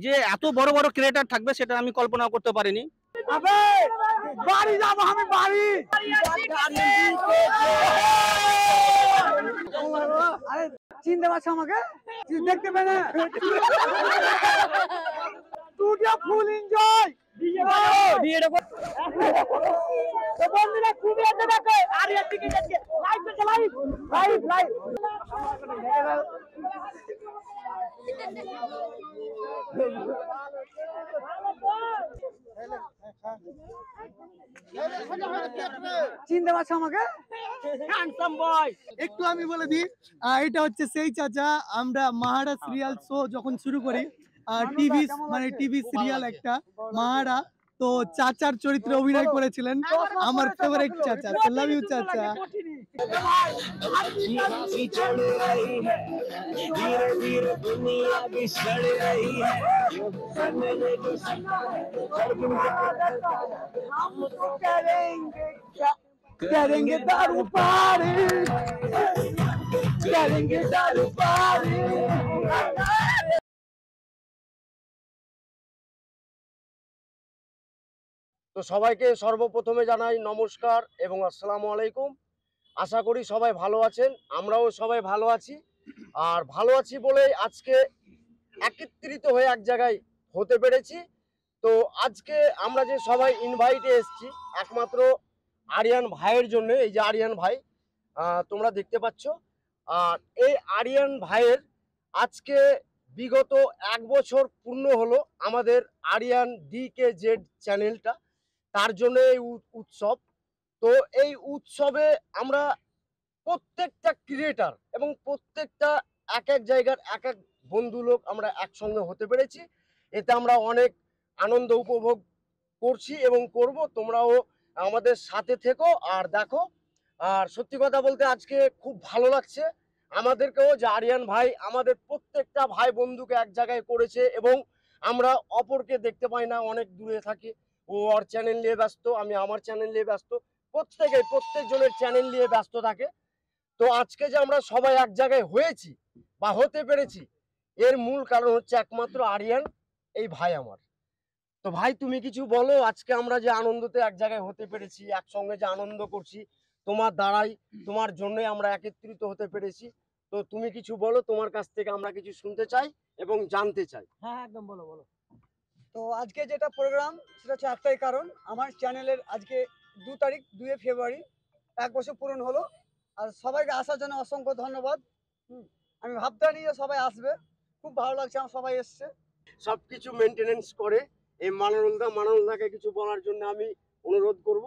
যে এত বড় বড় ক্রিয়েটার থাকবে সেটা আমি কল্পনা করতে পারিনি। বাড়ি যাবো আমি, বাড়ি চিনতে পারছো আমাকে? দেখতে পেলে ফুল এনজয় বন্ধুরা, খুবই একটা দেখো আর এর দিকে যাচ্ছে লাইভ করতে, লাইভ লাইভ লাইভ। চিনতে পারছো আমাকে? Handsome boy. একটু আমি বলে দিই, এটা হচ্ছে সেই চাচা। আমরা মাহারা সিরিয়াল শো যখন শুরু করি, টিভি মানে টিভি সিরিয়াল একটা মাহারা, তো চাচার চরিত্রে অভিনয় করেছিলেন। আমার ফেভারিট চাচা। লাভ ইউ চাচা। करेंगे दारू पारी, करेंगे दारू पारी। তো সবাইকে সর্বপ্রথমে জানাই নমস্কার এবং আসসালামু আলাইকুম। আশা করি সবাই ভালো আছেন, আমরাও সবাই ভালো আছি। আর ভালো আছি বলেই আজকে একত্রিত হয়ে এক জায়গায় হতে পেরেছি। তো আজকে আমরা যে সবাই ইনভাইটে এসেছি একমাত্র আরিয়ান ভাইয়ের জন্য। এই যে আরিয়ান ভাই তোমরা দেখতে পাচ্ছ, আর এই আরিয়ান ভাইয়ের আজকে বিগত 1 বছর পূর্ণ হলো আমাদের আরিয়ান DKZ চ্যানেলটা, তার জন্য এই উৎসব। তো এই উৎসবে আমরা প্রত্যেকটা ক্রিয়েটার এবং প্রত্যেকটা এক এক জায়গার এক এক বন্ধু লোক আমরা একসঙ্গে হতে পেরেছি। এতে আমরা অনেক আনন্দ উপভোগ করছি এবং করব। তোমরাও আমাদের সাথে থেকো আর দেখো। আর সত্যি কথা বলতে আজকে খুব ভালো লাগছে আমাদেরকেও যে আরিয়ান ভাই আমাদের প্রত্যেকটা ভাই বন্ধুকে এক জায়গায় করেছে, এবং আমরা অপরকে দেখতে পাই না, অনেক দূরে থাকি। ও ওর চ্যানেল নিয়ে ব্যস্ত, আমি আমার চ্যানেল নিয়ে ব্যস্ত, প্রত্যেকজনের চ্যানেল নিয়ে ব্যস্ত থাকে। তো আজকে যে আমরা সবাই এক জায়গায় হয়েছি বা হতে পেরেছি, এর মূল কারণ হচ্ছে একমাত্র আরিয়ান, এই ভাই আমার। তো ভাই তুমি কিছু বলো, আজকে আমরা যে আনন্দতে এক জায়গায় হতে পেরেছি, একসঙ্গে যে আনন্দ করছি, তোমার দ্বারাই, তোমার জন্যই আমরা একত্রিত হতে পেরেছি। তো তুমি কিছু বলো, তোমার কাছ থেকে আমরা কিছু শুনতে চাই এবং জানতে চাই। হ্যাঁ একদম বলো বলো। তো আজকে যেটা প্রোগ্রাম সেটা হচ্ছে একটাই কারণ, আমার চ্যানেলের আজকে 2 তারিখ 2 ফেব্রুয়ারি 1 বছর পূরণ হলো। আর সবাইকে আসার জন্য অসংখ্য ধন্যবাদ। আমি ভাবতে যে সবাই আসবে, খুব ভালো লাগছে আমার সবাই এসছে। সবকিছু মেনটেনেন্স করে এই মানলদাকে কিছু বলার জন্য আমি অনুরোধ করব।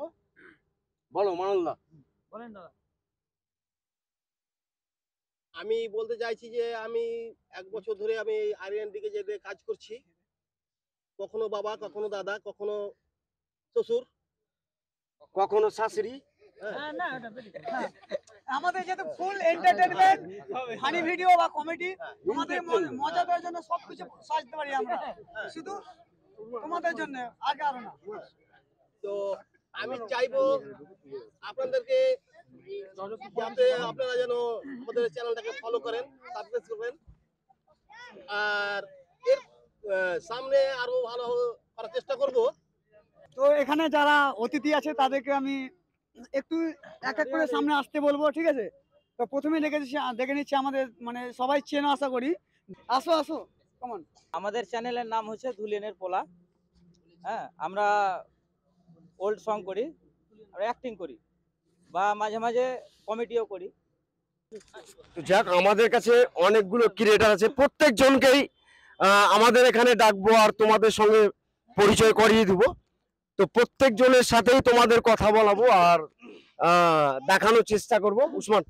বলো মানলদা। বলেন দাদা। আমি বলতে চাইছি যে আমি 1 বছর ধরে আমি আরিয়ান DKZ কাজ করছি। কখনো বাবা, কখনো দাদা, কখনো শ্বশুর, কখনো শাশুড়ি। আমাদের যেহেতু ফুল এন্টারটেইনমেন্ট, ফানি ভিডিও বা কমেডি, তোমাদের মজা দেওয়ার জন্য সবকিছু সাজতে পারি আমরা, শুধু তোমাদের জন্য, আর কারো না। তো আমি চাইবো আপনাদেরকে যাতে আপনারা যেন আমাদের চ্যানেলটাকে ফলো করেন, সাবস্ক্রাইব করবেন, আর এর সামনে আরো ভালো করার চেষ্টা করব। তো এখানে যারা অতিথি আছে তাদেরকে আমি একটু এক এক করে সামনে আসতে বলবো, ঠিক আছে? তো প্রথমে দেখে নিচ্ছি আমাদের মানে সবাই চেনো আশা করি। আসো আসো, কেমন? আমাদের চ্যানেলের নাম হচ্ছে ধুলিয়ানের পোলা। হ্যাঁ, আমরা ওল্ড সং করি, আমরা অ্যাক্টিং করি, বা মাঝে মাঝে কমেডিও করি। যাক, আমাদের কাছে অনেকগুলো ক্রিয়েটার আছে, প্রত্যেকজনকেই আমাদের এখানে ডাকবো আর তোমাদের সঙ্গে পরিচয় করিয়ে দিব। তো প্রত্যেকজনের সাথেই তোমাদের কথা বলাবো আর দেখানোর চেষ্টা করব। উসমান,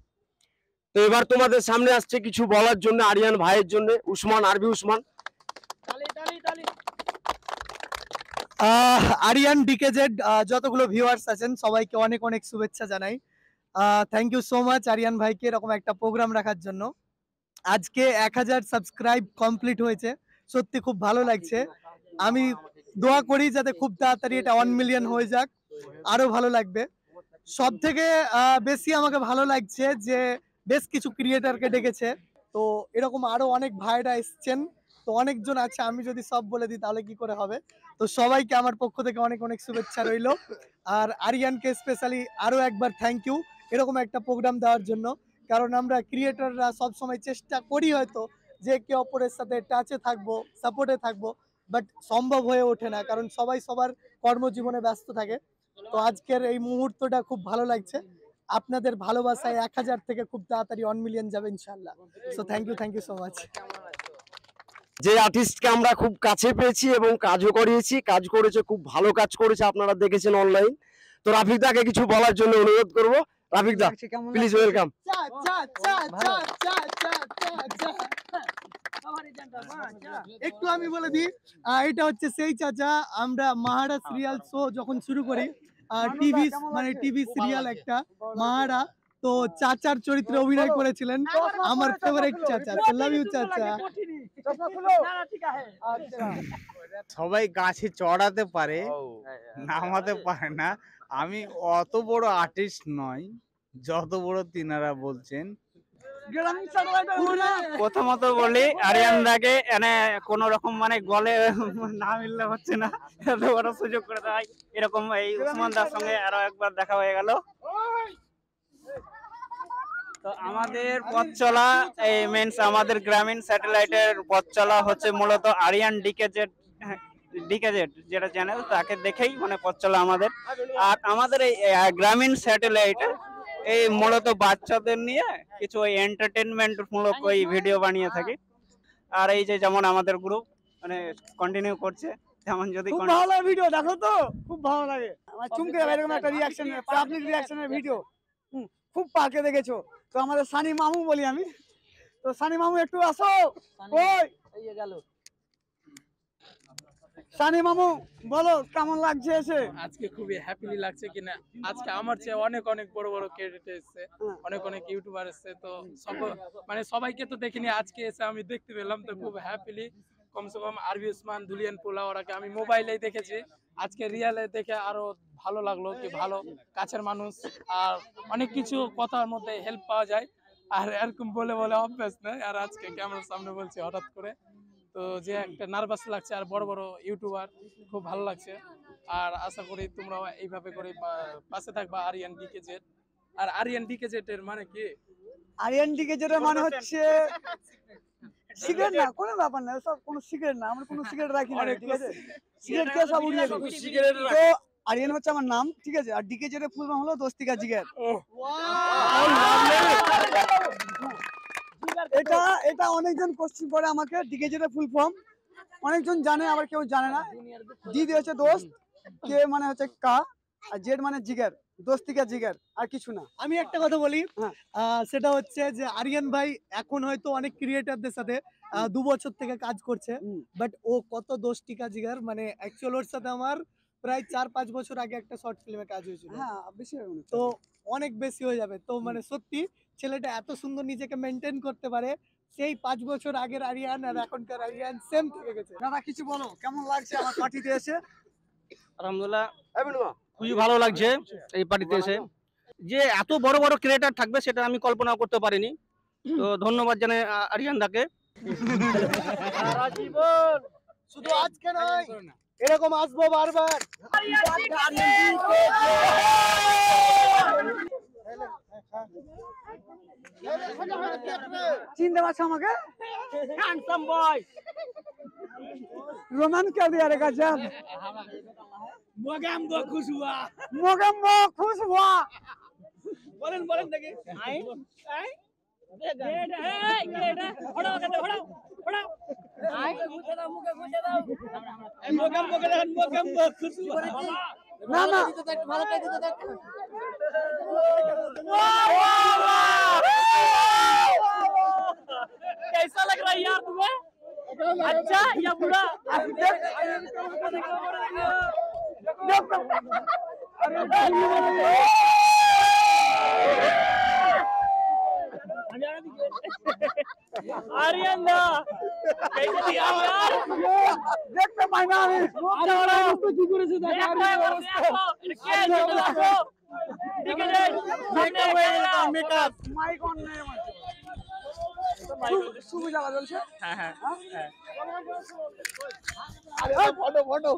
তো এবার তোমাদের সামনে আসছে কিছু বলার জন্য আরিয়ান ভাইয়ের জন্য উসমান, আরবি উসমান। আরিয়ান DKZ যতগুলো ভিউয়ার্স আছেন সবাইকে অনেক অনেক শুভেচ্ছা জানাই। Thank you so much Aryan ভাইকে এরকম একটা প্রোগ্রাম রাখার জন্য। আজকে 1000 সাবস্ক্রাইব কমপ্লিট হয়েছে, সত্যি খুব ভালো লাগছে। আমি দোয়া করি যাতে খুব তাড়াতাড়ি এটা 1 মিলিয়ন হয়ে যাক, আরো ভালো লাগবে। সব থেকে বেশি আমাকে ভালো লাগছে যে বেশ কিছু ক্রিয়েটারকে ডেকেছে, তো এরকম আরো অনেক ভাইরা এসছেন। তো অনেকজন আছে, আমি যদি সব বলে দিই তাহলে কি করে হবে। তো সবাইকে আমার পক্ষ থেকে অনেক অনেক শুভেচ্ছা রইলো। আর আরিয়ানকে স্পেশালি আরো একবার থ্যাংক ইউ এরকম একটা প্রোগ্রাম দেওয়ার জন্য। কারণ আমরা ক্রিয়েটররা সবসময় চেষ্টা করি হয়তো যে একে অপরের সাথে টাচে থাকবো, সাপোর্টে থাকবো, বাট সম্ভব হয়ে ওঠে না কারণ সবাই সবার কর্মজীবনে ব্যস্ত থাকে। তো আজকের এই মুহূর্তটা খুব ভালো লাগছে। আপনাদের ভালোবাসায় 1000 থেকে খুব তাড়াতাড়ি 1 মিলিয়ন যাবে ইনশাআল্লাহ। So thank you so much. যে আর্টিস্টকে আমরা খুব কাছে পেয়েছি এবং কাজও করিয়েছি, কাজ করেছে, খুব ভালো কাজ করেছে, আপনারা দেখেছেন অনলাইন। তো রাফিক দাকে কিছু বলার জন্য অনুরোধ করব। রাফিক দা প্লিজ ওয়েলকাম। একটু আমি বলে দিই, এটা হচ্ছে সেই চাচা। আমরা মাহারা সিরিয়াল শো যখন শুরু করি, টিভি সিরিয়াল একটা মাহারা, তো চাচার চরিত্রে অভিনয় করেছিলেন আমার ফেভারিট চাচা। লাভ ইউ চাচা। সবাই গাছে চড়াতে পারে, নামাতে পারে না। আমি অত বড় আর্টিস্ট নয় যত বড় তিনারা বলছেন। প্রথমত বলি আরিয়ান দাকে এনে কোন রকম মানে গলে না মিললে হচ্ছে না, এত বড় সুযোগ করে দেয়। এরকম এই উসমান দার সঙ্গে আরো একবার দেখা হয়ে গেল। তো আমাদের পথ চলা এই মেন্স আমাদের গ্রামীণ স্যাটেলাইটের পথ চলা হচ্ছে মূলত আরিয়ান ডিকেজেড যেটা চ্যানেল, তাকে দেখেই মানে পথ চলা আমাদের। আর আমাদের এই গ্রামীণ স্যাটেলাইটে এই মূলত বাচ্চাদের নিয়ে কিছু ওই এন্টারটেনমেন্ট মূলক ওই ভিডিও বানিয়ে থাকি। আর এই যে যেমন আমাদের গ্রুপ মানে কন্টিনিউ করছে, যেমন যদি খুব ভালো লাগে ভিডিও দেখো তো, খুব ভালো লাগে আমার চুমকে এরকম একটা রিঅ্যাকশন, পাবলিক রিঅ্যাকশনের ভিডিও খুব পাকে দেখেছো। তো আমাদের সানি মামু বলি আমি, তো সানি মামু একটু আসো। কই এই গেল সানি মামু, বলো কেমন লাগছে এসে? আজকে খুবই হ্যাপিলি লাগছে কিনা, আজকে আমার চেয়ে অনেক অনেক বড় বড় ক্রেডিট এসেছে, অনেক অনেক ইউটিউবার এসেছে। তো সব মানে সবাইকে তো দেখিনি, আজকে এসে আমি দেখতে পেলাম, তো খুব হ্যাপিলি। কমসে কম আরবি উসমান, ধুলিয়ান পোলা ওরাকে আমি মোবাইলেই দেখেছি, আজকে রিয়েলে দেখে আরো ভালো লাগলো। কি ভালো কাছের মানুষ, আর অনেক কিছু কথার মধ্যে হেল্প পাওয়া যায়। আর এরকম বলে বলে অভ্যাস নেই, আর আজকে ক্যামেরার সামনে বলছি হঠাৎ করে, তো যে একটা নার্ভাস লাগছে। আর বড় বড় ইউটিউবার, খুব ভালো লাগছে। আর আশা করি তোমরা এইভাবে করে পাশে থাকবা আরিয়ান ডিকেজেড। আর আরিয়ান ডিকেজেড এর মানে কি? আরিয়ান ডিকেজেড এর মানে হচ্ছে সিগারেট না, কোনো ব্যাপার না, সব কোনো সিগারেট না, আমরা কোনো সিগারেট রাখি না, ঠিক আছে? সিগারেট কে সব উড়িয়ে দিই। তো আরিয়ান হচ্ছে আমার নাম, ঠিক আছে? আর ডিকেজেড এর ফুল নাম হলো দোস্তিকা জিগার। এটা অনেকজন কোশ্চেন করে আমাকে, ডিকেজেড এর ফুল ফর্ম অনেকজন জানে, আবার কেউ জানে না। ডি দিয়ে হচ্ছে দোস্ত, কে মানে হচ্ছে কা, আর জেড মানে জিগার, দোস্তিকা জিগার, আর কিছু না। আমি একটা কথা বলি, সেটা হচ্ছে যে আরিয়ান ভাই এখন হয়তো অনেক ক্রিয়েটরদের সাথে 2 বছর থেকে কাজ করছে, বাট ও কত দোস্তিকা জিগার, মানে অ্যাকচুয়াল ওর সাথে আমার প্রায় 4-5 বছর আগে একটা শর্ট ফিল্মে কাজ হয়েছিল। হ্যাঁ বেশি, তো অনেক বেশি হয়ে যাবে। তো মানে সত্যি ছেলেটা এত সুন্দর নিজেকে মেনটেন করতে পারে, সেই 5 বছর আগের আরিয়ান আর এখনকার আরিয়ান সেম থেকে গেছে। দাদা কিছু বলো, কেমন লাগছে আমার পার্টিতে এসে? আলহামদুলিল্লাহ খুবই ভালো লাগছে এই পার্টিতে এসে। যে এত বড় বড় ক্রিয়েটর থাকবে সেটা আমি কল্পনা করতে পারিনি। তো ধন্যবাদ জানাই আরিয়ান দাকে। সারা জীবন শুধু আজকে নয়, এরকম আসবো বারবার। চিনতে পারছো আমাকে? হ্যান্ডসাম বয় रोमान क्या दिया रे गजब मोगेम्बो खुश हुआ बोलें देखिए आई आई मोगेम्बो खुश हुआ ना ना कैसा लग रहा है यार तुम्हें? अच्छा या बुरा? आर्यन कैसे दिया यार? देखते मायना है तो जी करे से मेकअप माइक ऑन नहीं শুভ জ্বালা জ্বলছে। হ্যাঁ হ্যাঁ হ্যাঁ। ফটো ফটো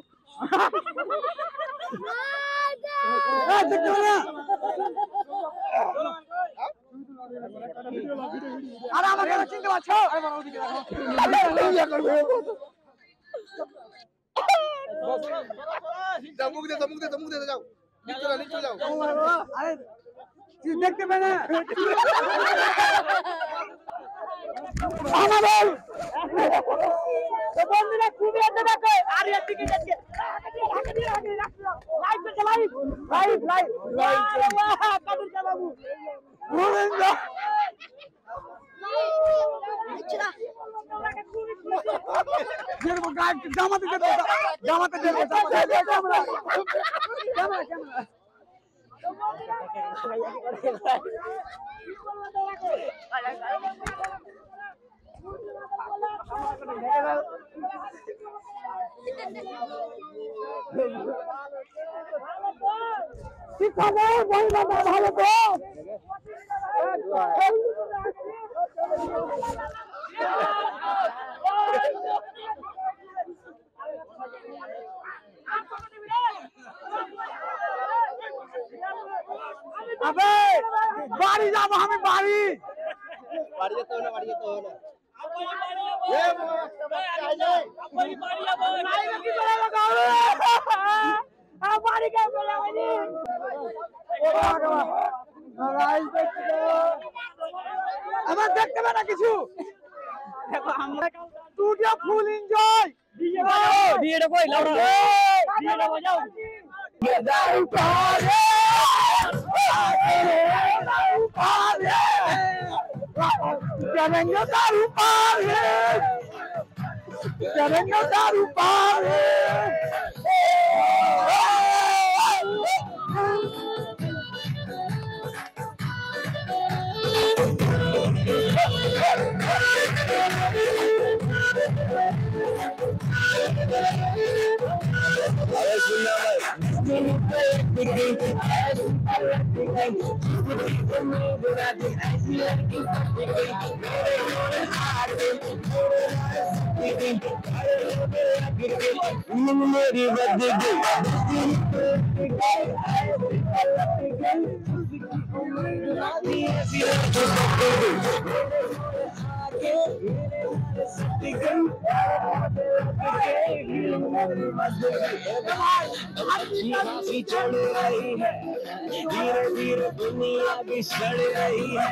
দেখতে পারে না। আরে আমাকে চিনতে পারছো? আরে দেখতে পারে না। আমাদের বন্ধুরা খুবই এত দেখো আর এর দিকে যাচ্ছে লাইভ করতে লাইভ লাইভ লাইভ লাইভ কাদের চালাবো গোবিন্দ যেরকম গায় জামাতে দেব জামাতে দেব ক্যামেরা ক্যামেরা ক্যামেরা কি খবর বন্ধুরা ভালো তো আবে বাড়ি যাব আমি বাড়ি বাড়ি যেতে হবে না আমার দেখতে পারে না কিছু দেখো আমরা স্টুডিও ফুল এনজয় ডিজেটা কই লাউড ডিজেটা বাজাও দারু পারে দারু পারে জানেঙ্গে দারু পারে জানেঙ্গে দারু পারে चढ़ रही है धीरे धीरे दुनिया भी सड़ रही है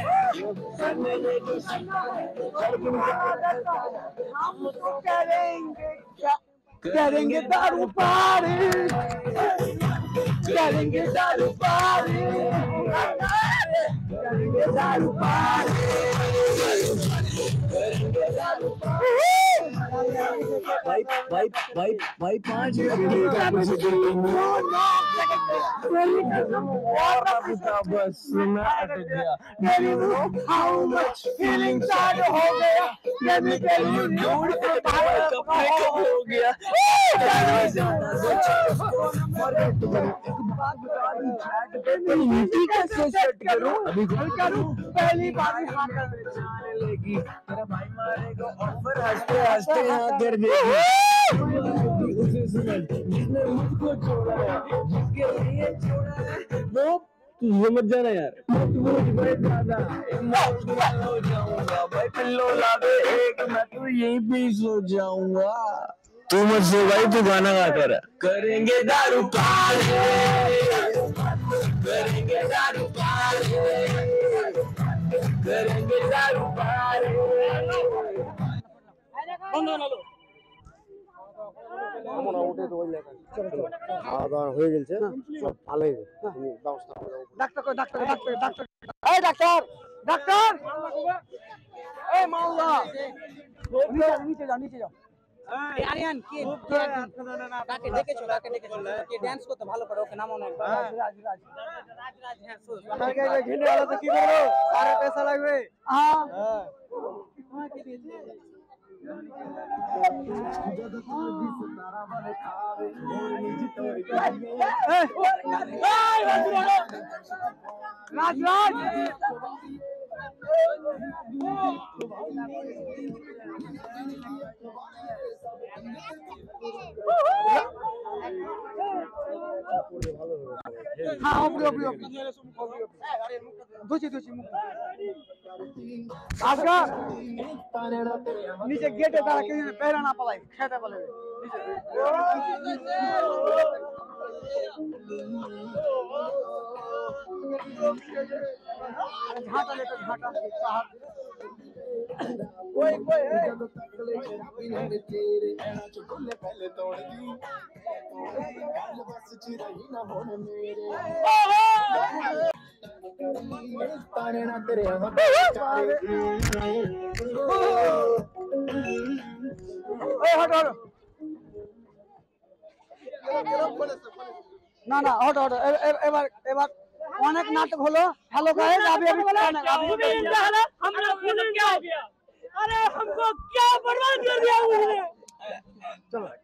हम करेंगे क्या करेंगे दारू पारी करेंगे दारू पारी करेंगे दारू पारी भाई 5 बस हाउ मच फीलिंग स्टार्ट हो गया हो गया अभी करूं पहली बार लगी मेरा भाई मारेगा ऑफर हंसते हंसते यहाँ कर देगी उसे सुन जिसने मुझको छोड़ा है जिसके लिए छोड़ा है वो तू समझ जाना यार मुझ पर ज्यादा इमोशनल हो जाऊंगा भाई पिल्लो ला दे एक मैं तो यहीं पे ही सो जाऊंगा तू मुझसे भाई तू गाना गाता रहा करेंगे दारू पारे करेंगे दारू पारे करेंगे दारू पारे আমরা উঠে তো বললে খাওয়া দাওয়া হয়ে গেছে সব ভালো হয়ে গেছে ব্যবস্থা করে ডাক্তার কই ডাক্তার ডাক্তার ডাক্তার এই ডাক্তার ডাক্তার এই মাওলা নিচে যাও নিচে যাও এই আরিয়ান কে কাকে ডেকেছো কে ডান্স করতে ভালো পারে ওকে নামাও না একবার রাজ রাজ রাজ রাজ হ্যাঁ সো কাকে ঘিরে আলো তো কি করো সারা পয়সা লাগবে হ্যাঁ রাজ রাজ हाँ ओपरी ओपरी ओपरी दूसरी दूसरी मुख आजका नीचे गेट है तारा के पैरा ना पलाई खेता पले घाटा लेकर घाटा कोई कोई না না হটো হটো এবার এবার অনেক নাটক হলো হ্যালো গাইস अभी अभी আমরা বলে क्या हो गया अरे हमको क्या बर्बाद कर दिया